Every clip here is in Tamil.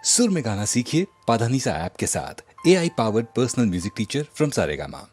सुर में गाना सीखिए पाधानीसा ऐप के साथ। AI powered personal music teacher from Saregama.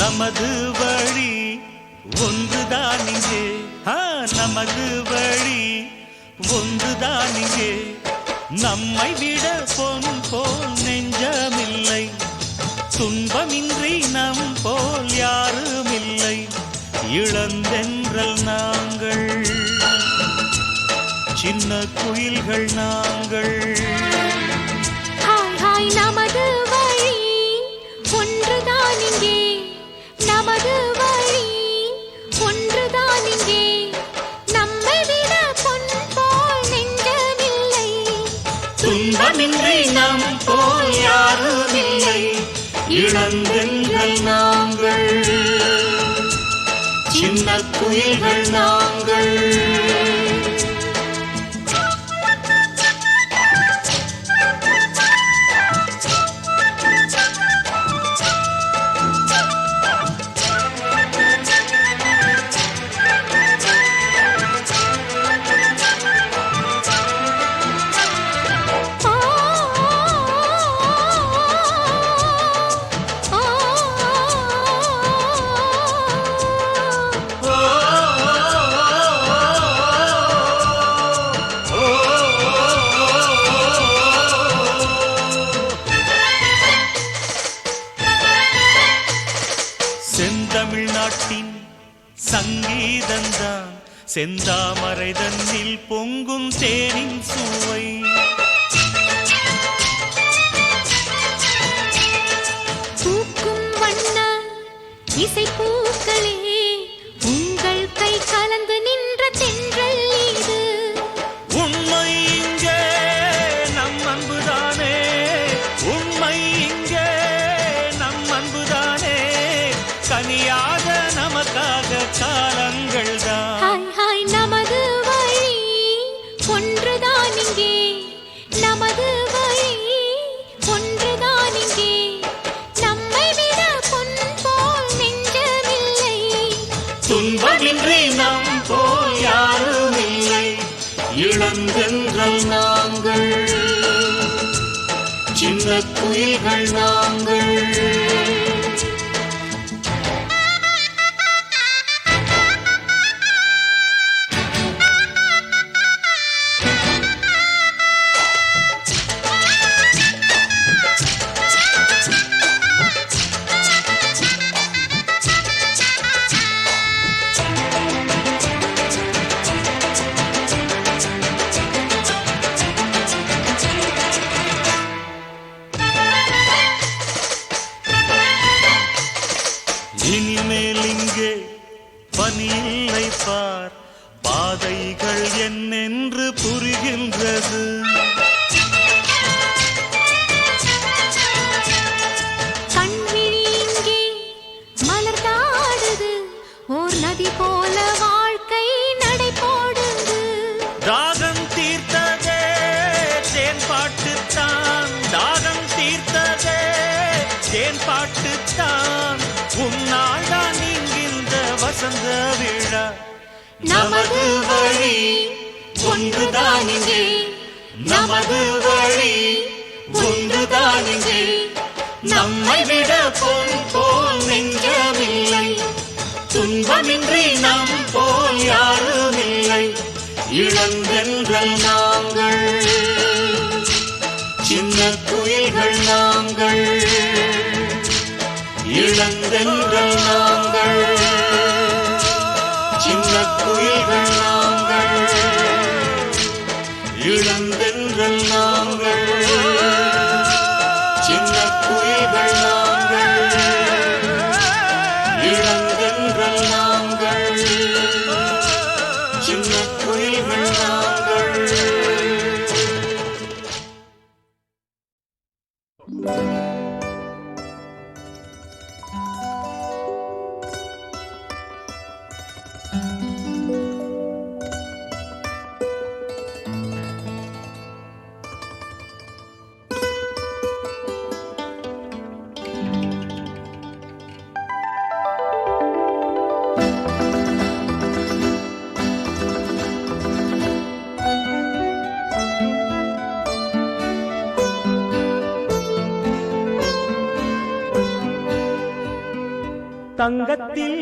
நமது வழி ஒன்றுதான் இங்கே, நமது வழி ஒன்றுதான் இங்கே. நம்மை விட பொன் போல் நெஞ்சமில்லை, துன்பமின்றி நம் போல் யாரும் இல்லை. இளந்தென்றல் நாங்கள், சின்ன குயில்கள் நாங்கள். ஹாய் ஹாய் நமது வழி ஒன்றுதான் இங்கே, நமது வழி ஒன்றுதான் இங்கே. நம்மை விட பொன் போல் நெஞ்சமில்லை, துன்பமின்றி நம் போல் யாரும் இல்லை. இளந்தென்றல் நாங்கள், சின்ன குயில்கள் நாங்கள். செந்தமிழ்நாட்டின் சங்கீதந்தான், செந்தாமரை தன்னில் பொங்கும் தேனின் சுவை. பூக்கும் வண்ண இசை பூக்களே, உங்கள் கை கலந்து நின்ற தென்றல் இது. உண்மை இங்கே நம் அன்புதானே, உண்மை இங்கே நம் அன்புதானே. கனியாக நமக்காக காலங்கள் தான். ஹாய் ஹாய் நமது வழி ஒன்றுதான் இங்கே, நமது வழி ஒன்றுதான் இங்கே. நம்மை விட பொன் போல் நெஞ்சமில்லை, துன்பமின்றி நம் போல் யாரும் இல்லை. இளந்தென்றல் நாங்கள், சின்ன குயில்கள் நாங்கள். இனிமேல் இங்கே பனியில்லை பார், பாதைகள் என்னென்று புரிகின்றது. கண்விழி இங்கே மலர்ந்தாடுது, ஓர் நதி போல வாழ்க்கை நடை போடுது. தாகம் தீர்த்ததே தேன் பாட்டுத்தான், தாகம் தீர்த்ததே தேன் பாட்டுத்தான். உன்னால் தான் இங்கிருந்த வசந்த விழா. நமது வழி ஒன்றுதான் இங்கே, நமது வழி ஒன்றுதான் இங்கே. நம்மை விட பொன் போல் நெஞ்சமில்லை, துன்பமின்றி நம் போல் யாரும் இல்லை. இளந்தென்றல் நாங்கள், சின்ன குயில்கள் நாங்கள். இளந்தென்றல் நாங்கள், சின்ன குயில்கள் நாங்கள். இளந்தென்றல் நாங்கள், சின்ன குயில்கள் நாங்கள். தங்கத்தில்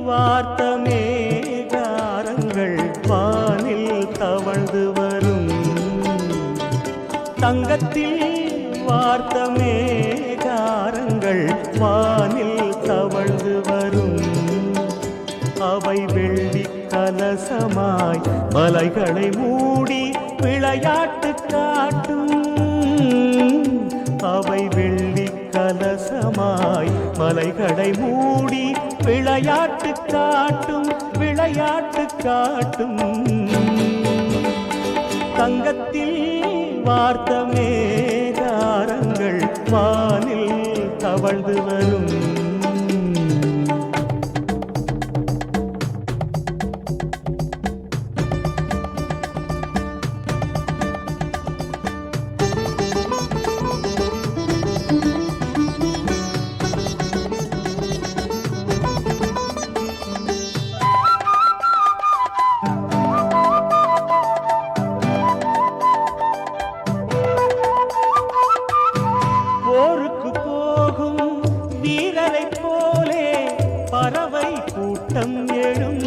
வார்த்த மேகாரங்கள் வானில் தவழ்ந்து வரும். தங்கத்தில் வார்த்த மேகாரங்கள் வானில் தவழ்ந்து வரும். அவை வெள்ளி கலசமாய் மலைகளை மூடி விளையாட்டு காட்டும். அவை வெள்ளி கலசமாய் மலைகளை மூடி விளையாட்டு காட்டும், விளையாட்டு காட்டும். தங்கத்தில் வார்த்த மேகாரங்கள் வானில் தவழ்ந்து வரும். போருக்கு போகும் வீரரைப் போலே பறவை கூட்டம் எழும்.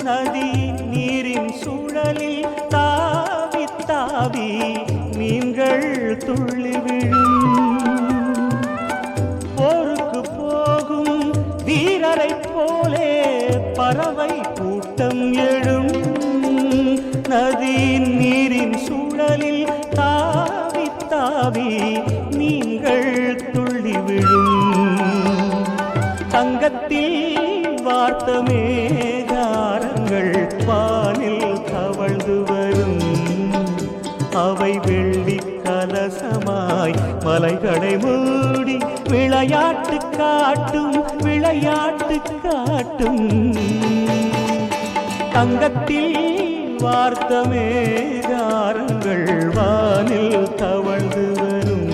நதி நீரின் சுழலில் தாவி தாவி மீன்கள் துள்ளி விழும். போருக்கு போகும் வீரரைப் போலே பறவை கூட்டம் எழும். நதி நீரின் சுழலில் தாவி தாவி நீங்கள் துள்ளி விழும். தங்கத்தில் வார்த்த மேகாரங்கள் வானில் தவழ்ந்து வரும். அவை வெள்ளி கலசமாய் மலைகளை மூடி விளையாட்டு காட்டும், விளையாட்டு காட்டும். தங்கத்தில் வார்த்த மேகாரங்கள் வானில் தவழ்ந்து வரும்.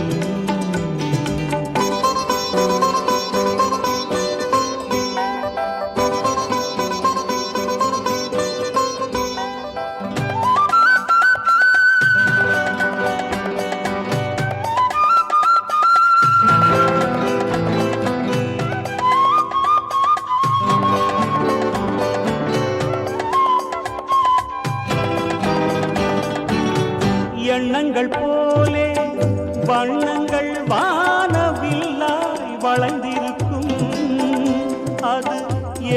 எண்ணங்கள் போலே வண்ணங்கள் வானவில்லாய் வளைந்திருக்கும். அது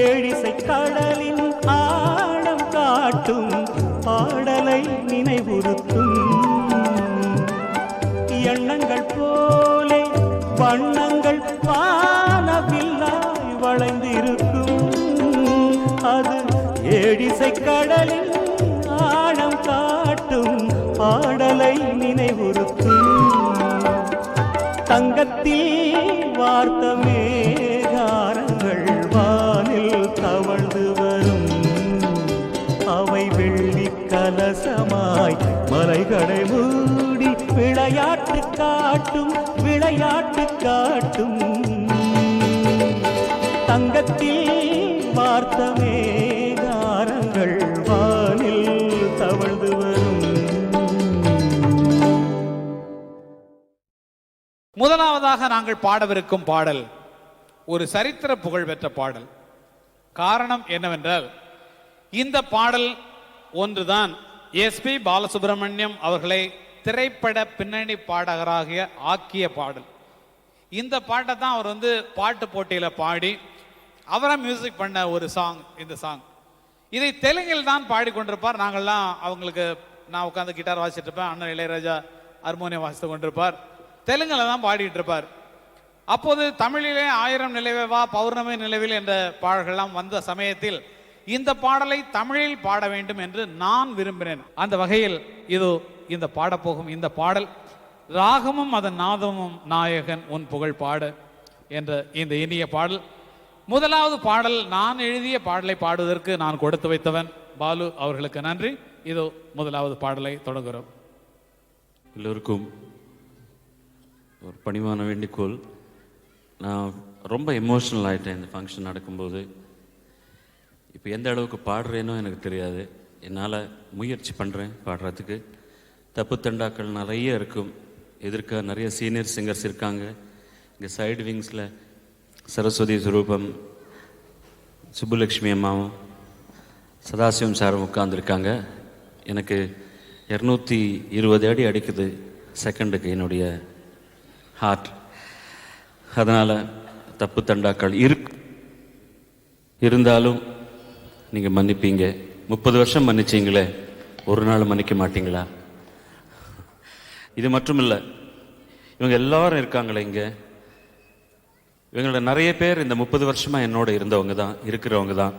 ஏழிசை கடலின் ஆழம் காட்டும், பாடலை நினைவுறுத்தும். எண்ணங்கள் போலே வண்ணங்கள் வானவில்லாய் வளைந்திருக்கும். அது ஏழிசை கடலின் ஆழம் காட்டும், பாடலை நினைவுறுத்தும். தங்கத்தில் வார்த்த மேகாரங்கள் வானில் தவழ்ந்து வரும். அவை வெள்ளி கலசமாய் மலைகளை மூடி விளையாட்டு காட்டும், விளையாட்டு காட்டும். தங்கத்தில் வார்த்த மேகாரங்கள் வானில் தவழ்ந்து வரும். முதலாவதாக நாங்கள் பாடவிருக்கும் பாடல் ஒரு சரித்திர புகழ் பெற்ற பாடல். காரணம் என்னவென்றால் இந்த பாடல் ஒன்றுதான் எஸ்பி பாலசுப்ரமணியம் அவர்களை திரைப்பட பின்னணி பாடகராக ஆக்கிய பாடல். இந்த பாட்டை தான் அவர் பாட்டு போட்டியில் பாடி அவரை மியூசிக் பண்ண ஒரு சாங் இந்த சாங். இதை தெலுங்கில் தான் பாடிக்கொண்டிருப்பார். நாங்கள்லாம் அவங்களுக்கு நான் உட்காந்து கிட்டார் வாசிட்டு இருப்பேன், அண்ணன் இளையராஜா ஹார்மோனியம் வாசித்து கொண்டிருப்பார். தெலுங்கில் தான் பாடிட்டு இருப்பார். அப்போது தமிழிலே 1000 நிலவே வா பௌர்ணமி நிலவில் என்ற பாடல்கள்லாம் வந்த சமயத்தில் இந்த பாடலை தமிழில் பாட வேண்டும் என்று நான் விரும்பினேன். அந்த வகையில் இது இந்த பாடப்போகும் இந்த பாடல் ராகமும் அதன் நாதமும் நாயகன் உன் புகழ் பாடு என்ற இந்த இனிய பாடல். முதலாவது பாடல் நான் எழுதிய பாடலை பாடுவதற்கு நான் கொடுத்து வைத்தவன் பாலு அவர்களுக்கு நன்றி. இதோ முதலாவது பாடலை தொடங்குகிறோம். எல்லோருக்கும் ஒரு பணிவான வேண்டிக்கோள். நான் ரொம்ப எமோஷ்னல் ஆகிட்டேன் இந்த ஃபங்க்ஷன் நடக்கும்போது. இப்போ எந்த அளவுக்கு பாடுறேனோ எனக்கு தெரியாது. என்னால் முயற்சி பண்ணுறேன் பாடுறதுக்கு. தப்பு தண்டாக்கள் நிறைய இருக்கும். எதிர்க்க நிறைய சீனியர் சிங்கர்ஸ் இருக்காங்க. இங்கே சைடு விங்ஸில் சரஸ்வதி சுரூபம் சுப்புலக்ஷ்மி அம்மாவும் சதாசிவம் சாரும் உட்கார்ந்துருக்காங்க. எனக்கு 220 அடி அடிக்குது செகண்டுக்கு என்னுடைய ஹார்ட். அதனால் தப்பு தண்டாக்கள் இருந்தாலும் நீங்கள் மன்னிப்பீங்க. 30 வருஷம் மன்னிச்சிங்களே, ஒரு நாள் மன்னிக்க மாட்டீங்களா? இது மட்டும் இல்லை, இவங்க எல்லாரும் இருக்காங்களே இங்கே, இவங்களோட நிறைய பேர் இந்த 30 வருஷமாக என்னோட இருக்கிறவங்க தான்.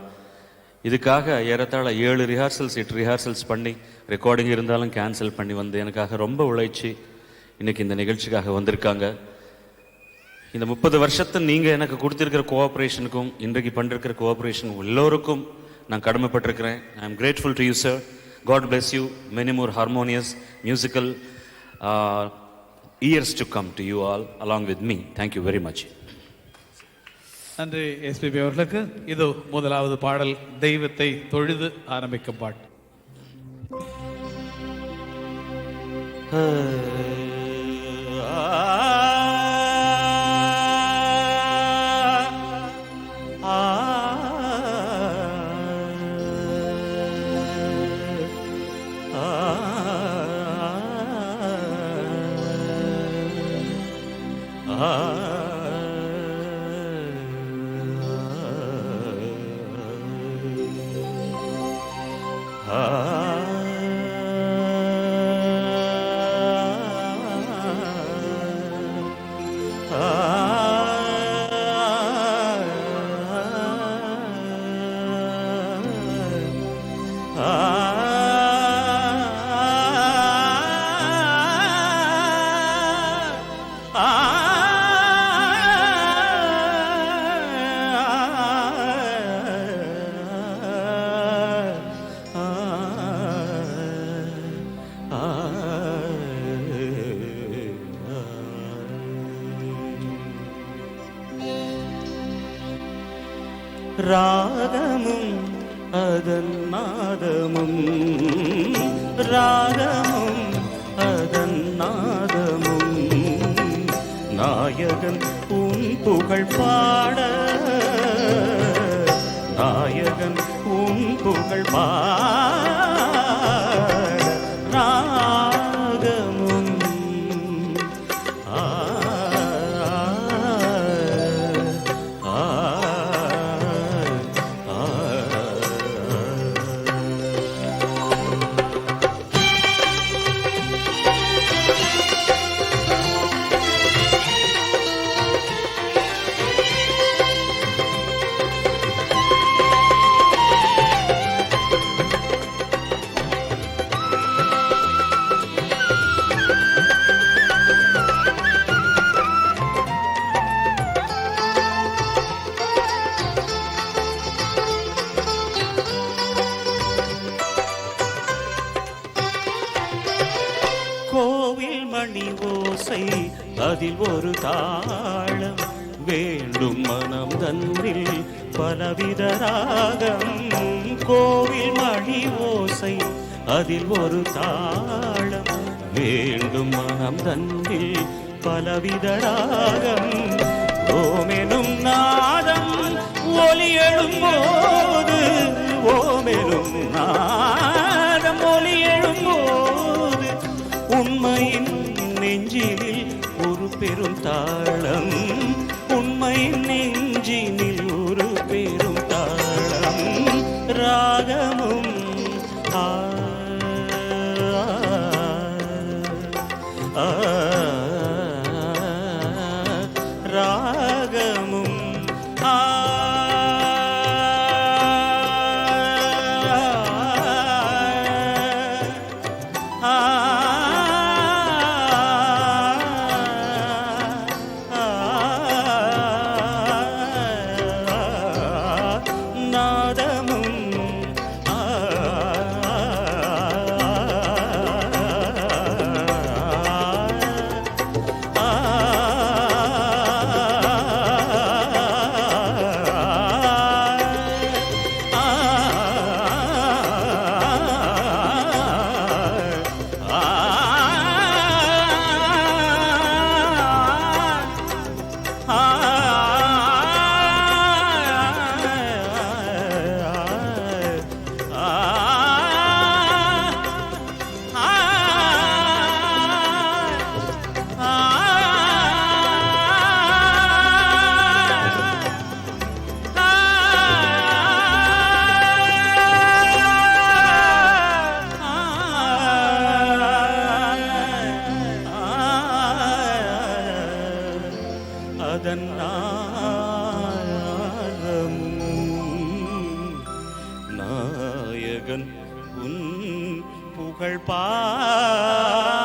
இதுக்காக ஏறத்தாழ 7 ரிஹார்சல்ஸ் 8 ரிஹார்சல்ஸ் பண்ணி, ரெக்கார்டிங் இருந்தாலும் கேன்சல் பண்ணி வந்து எனக்காக ரொம்ப உழைச்சி இன்னைக்கு இந்த நிகழ்ச்சிக்காக வந்திருக்காங்க. இந்த 30 வருஷத்தை நீங்கள் எனக்கு கொடுத்துருக்கிற கோஆப்ரேஷனுக்கும் இன்றைக்கு பண்ணிருக்கிற கோஆப்ரேஷனுக்கும் எல்லோருக்கும் நான் கடமைப்பட்டிருக்கிறேன். I am grateful to you sir. God bless you. Many more harmonious musical years to come to you all along with me. Thank you very much. நன்றி எஸ்பிபி அவர்களுக்கு. இது முதலாவது பாடல், தெய்வத்தை தொழுது ஆரம்பிக்கும் பாட்டு. ராகமும் அதன் நாதமும், ராகமும் அதன் நாதமும், நாயகன் உன் புகழ் பாட, நாயகன் உன் புகழ் பாட, ராகமும் கோவில் மணி ஓசை அதில் ஒரு தாளம் வேண்டும், மனம் தன்னில் பலவித ராகம். கோவில் மணி ஓசை அதில் ஒரு தாளம் வேண்டும், மனம் தன்னில் பலவித ராகம். ஓமெனும் நாதம் ஒலி எழும்போது, ஓமெனும் நாதம் ஒலி எழும்போது, உண்மையின் நெஞ்சினில் ஒரு பெரும் தாளம், உண்மையின் நெஞ்சினில் ஒரு பெரும் தாளம். ராகமும் ராகமும் நாதமும் நாயகன் உன் புகழ் பாட.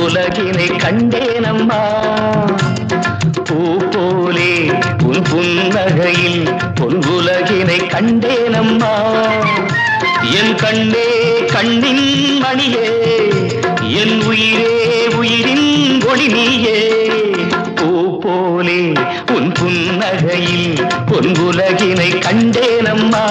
உலகினை கண்டேனம்மா பூ போலே உன் புன்னகையில் பொன் உலகினை கண்டேனம்மா என் கண்ணே கண்ணின் மணியே என் உயிரே உயிரின் ஒளி நீயே பூ போலே உன் புன்னகையில் பொன் உலகினை கண்டேனம்மா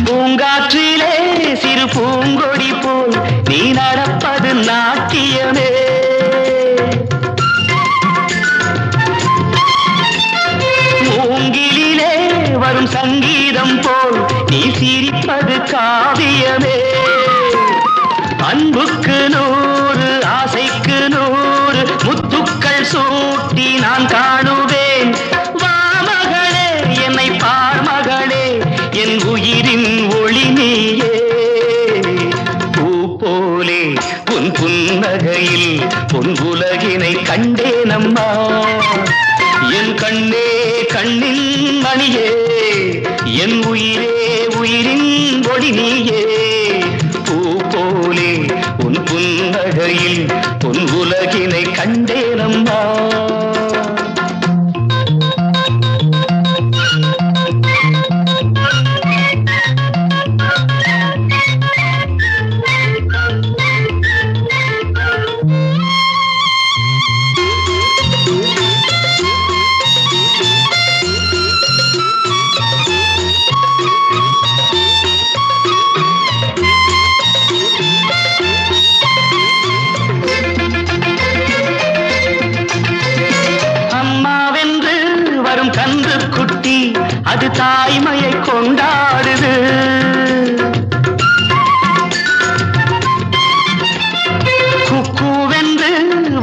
பூங்காற்றிலே சிறு பூங்கொடி போல் நீ நடப்பது நாட்டியமே மூங்கிலே வரும் சங்கீதம் போல் நீ சிரிப்பது காவியமே அன்புக்கு 100 ஆசைக்கு 100 முத்துக்கள் சூட்டி நான் காணுவேன் வா மகளே என்னை பார் மகளே என் உயிரின் ஒளி நீயே பூ போலே உன் புன்னகையில் பொன் உலகினை கண்டேனம்மா என் கண்ணே கண்ணின் மணியே என் உயிரே உயிரின் ஒளி நீயே பூ போலே உன் புன்னகையில் பொன் உலகினை கண்டேனம்மா அது தாய்மையை கொண்டாடுது குக்கூவென்று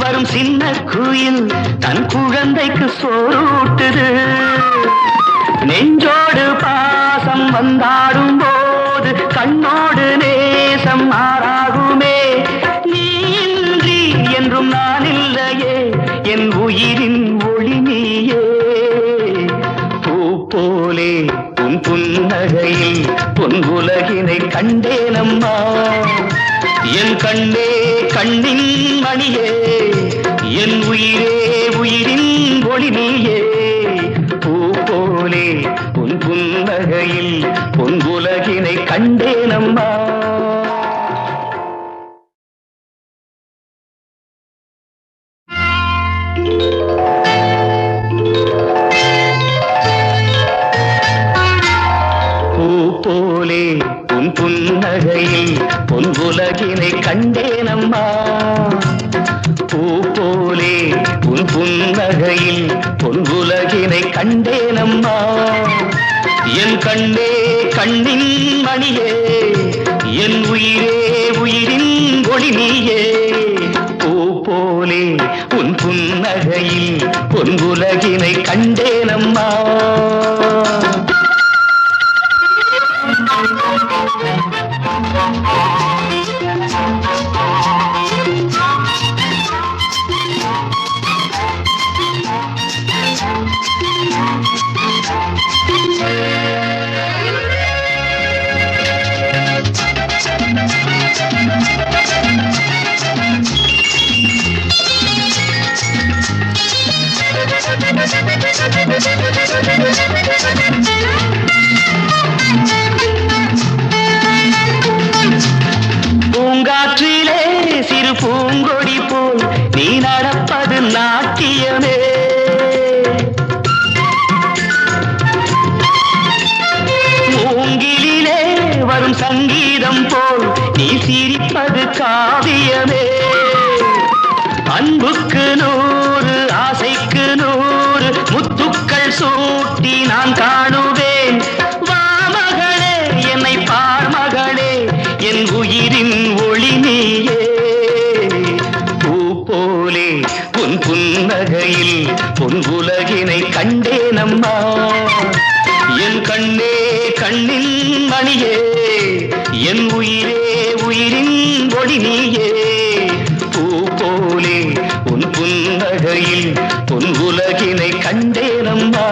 வரும் சின்ன குயில் தன் குழந்தைக்கு சோறூட்டுது நெஞ்சோடு பாசம் வந்தாடும் போது கண்ணோடு நேசம் மாறாகுமே நீ இன்றி என்றும் நான் இல்லையே என் உயிரின் ஒளி நீயே போலே உன் புன்னகையில் பொன் உலகினை கண்டேனம்மா என் கண்ணே கண்ணின் மணியே என் உயிரே உயிரின் ஒளி நீயே பூ போலே உன் புன்னகையில் பொன் உலகினை கண்டேனம்மா போலே உன் புன்னகையில் பொன் உலகினை கண்டேனம்மா பூ போலே உன் புன்னகையில் பொன் உலகினை கண்டேனம்மா என் கண்ணே கண்ணின் மணியே என் உயிரே உயிரின் ஒளி நீயே பூ போலே உன் புன்னகையில் பொன் உலகினை கண்டேனம்மா பூங்காற்றிலே சிறு பூங்கொடி போல் நீ நடப்பது நாட்டியமே மூங்கிலே வரும் சங்கீதம் போல் நீ சிரிப்பது காவியமே அன்புக்கு 100 ஆசைக்கு 100 முத்துக்கள் சூட்டி நான் காணுவேன் வா மகளே என்னை போலே உன் புன்னகையில் பொன் உலகினை கண்டேனம்மா என் கண்ணே கண்ணின் மணியே என் உயிரே உயிரின் ஒளி நீயே பூ போலே உன் புன்னகையில் பொன் உலகினை கண்டேனம்மா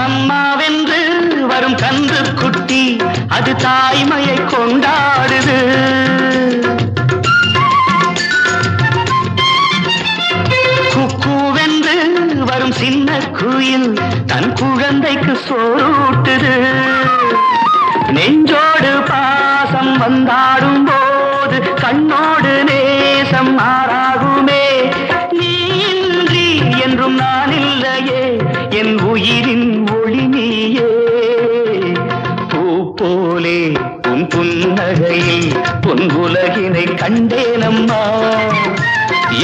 அம்மாவென்று வரும் கன்று குட்டி அது தாய்மையை கொண்டாடுது குக்கூவென்று வரும் சின்ன குயில் தன் குழந்தைக்கு சோறூட்டுது நெஞ்சோடு பாசம் வந்தாடும் போது கண்ணோடு நேசம் மாறாகுமே நீன்றி என்றும் நான் இல்லையே என் உயிரின் ஒளி நீயே பூ போலே உன் புன்னகையில் பொன் உலகினை கண்டேனம்மா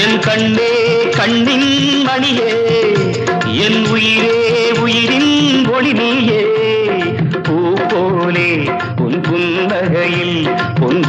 என் கண்ணே கண்ணின் மணியே என் உயிரே உயிரின் ஒளி நீயே பூ போலே உன் புன்னகையில் பொன்